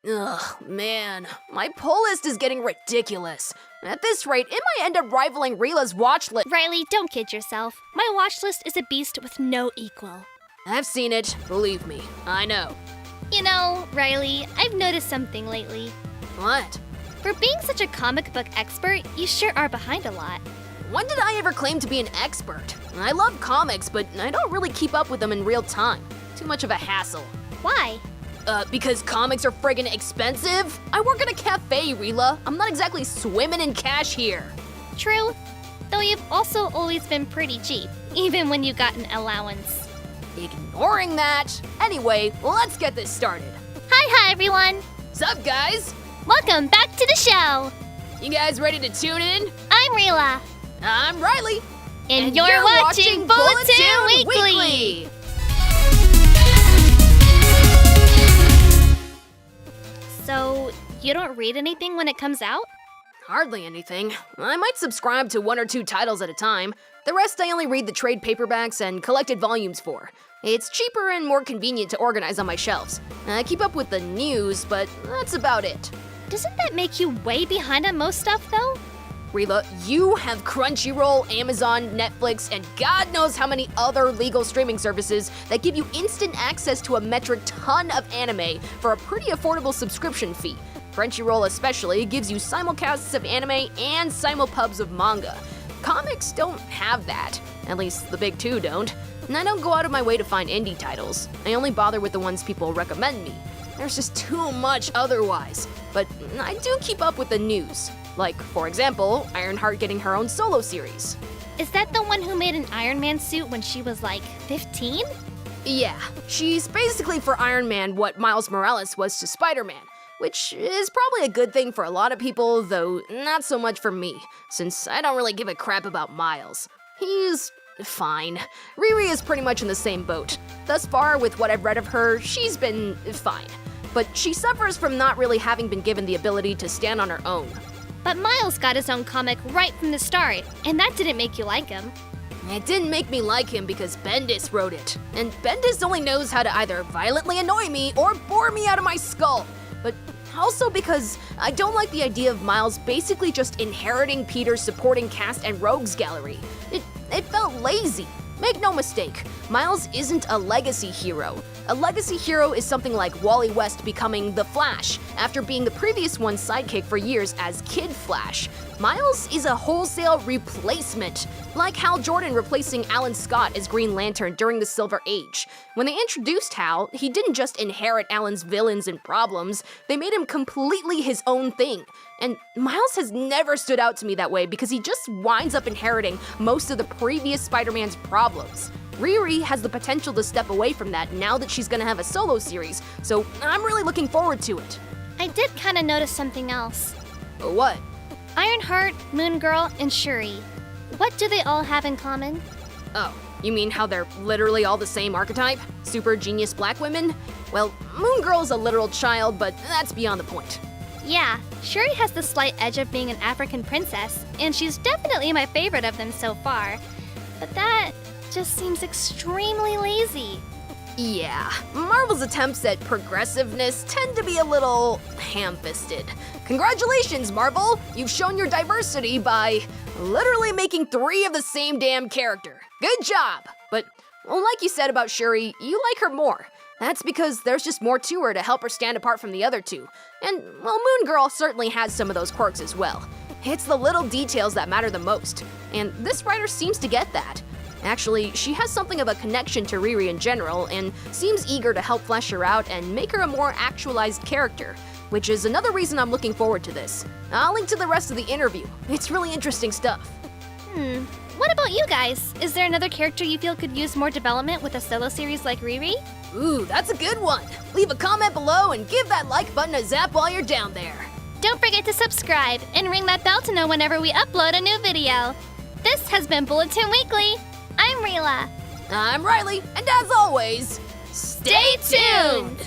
Ugh, man, my pull list is getting ridiculous. At this rate, it might end up rivaling Rila's watch list. Riley, don't kid yourself. My watch list is a beast with no equal. I've seen it, believe me, I know. You know, Riley, I've noticed something lately. What? For being such a comic book expert, you sure are behind a lot. When did I ever claim to be an expert? I love comics, but I don't really keep up with them in real time. Too much of a hassle. Why? Because comics are friggin' expensive? I work at a cafe, Rila. I'm not exactly swimming in cash here. True, though you've also always been pretty cheap, even when you got an allowance. Ignoring that. Anyway, let's get this started. Hi everyone! Sup, guys? Welcome back to the show! You guys ready to tune in? I'm Rila. I'm Riley. And you're watching Bulletoon Weekly! So, you don't read anything when it comes out? Hardly anything. I might subscribe to 1 or 2 titles at a time. The rest I only read the trade paperbacks and collected volumes for. It's cheaper and more convenient to organize on my shelves. I keep up with the news, but that's about it. Doesn't that make you way behind on most stuff, though? Rila, you have Crunchyroll, Amazon, Netflix, and God knows how many other legal streaming services that give you instant access to a metric ton of anime for a pretty affordable subscription fee. Crunchyroll especially gives you simulcasts of anime and simulpubs of manga. Comics don't have that. At least the big two don't. And I don't go out of my way to find indie titles. I only bother with the ones people recommend me. There's just too much otherwise. But I do keep up with the news. Like, for example, Ironheart getting her own solo series. Is that the one who made an Iron Man suit when she was like 15? Yeah, she's basically for Iron Man what Miles Morales was to Spider-Man, which is probably a good thing for a lot of people, though not so much for me, since I don't really give a crap about Miles. He's fine. Riri is pretty much in the same boat. Thus far, with what I've read of her, she's been fine. But she suffers from not really having been given the ability to stand on her own. But Miles got his own comic right from the start, and that didn't make you like him. It didn't make me like him because Bendis wrote it. And Bendis only knows how to either violently annoy me or bore me out of my skull. But also because I don't like the idea of Miles basically just inheriting Peter's supporting cast and rogues gallery. It felt lazy. Make no mistake, Miles isn't a legacy hero. A legacy hero is something like Wally West becoming the Flash after being the previous one's sidekick for years as Kid Flash. Miles is a wholesale replacement, like Hal Jordan replacing Alan Scott as Green Lantern during the Silver Age. When they introduced Hal, he didn't just inherit Alan's villains and problems, they made him completely his own thing. And Miles has never stood out to me that way because he just winds up inheriting most of the previous Spider-Man's problems. Riri has the potential to step away from that now that she's gonna have a solo series, so I'm really looking forward to it. I did kind of notice something else. What? Ironheart, Moon Girl, and Shuri. What do they all have in common? Oh, you mean how they're literally all the same archetype? Super genius black women? Well, Moon Girl is a literal child, but that's beyond the point. Yeah, Shuri has the slight edge of being an African princess, and she's definitely my favorite of them so far. But that just seems extremely lazy. Yeah, Marvel's attempts at progressiveness tend to be a little ham-fisted. Congratulations, Marvel! You've shown your diversity by literally making 3 of the same damn character. Good job! But, well, like you said about Shuri, you like her more. That's because there's just more to her to help her stand apart from the other two. And, well, Moon Girl certainly has some of those quirks as well. It's the little details that matter the most, and this writer seems to get that. Actually, she has something of a connection to Riri in general and seems eager to help flesh her out and make her a more actualized character, which is another reason I'm looking forward to this. I'll link to the rest of the interview. It's really interesting stuff. What about you guys? Is there another character you feel could use more development with a solo series like Riri? Ooh, that's a good one. Leave a comment below and give that like button a zap while you're down there. Don't forget to subscribe and ring that bell to know whenever we upload a new video. This has been Bulletoon Weekly. I'm Rila. I'm Riley, and as always, stay tuned!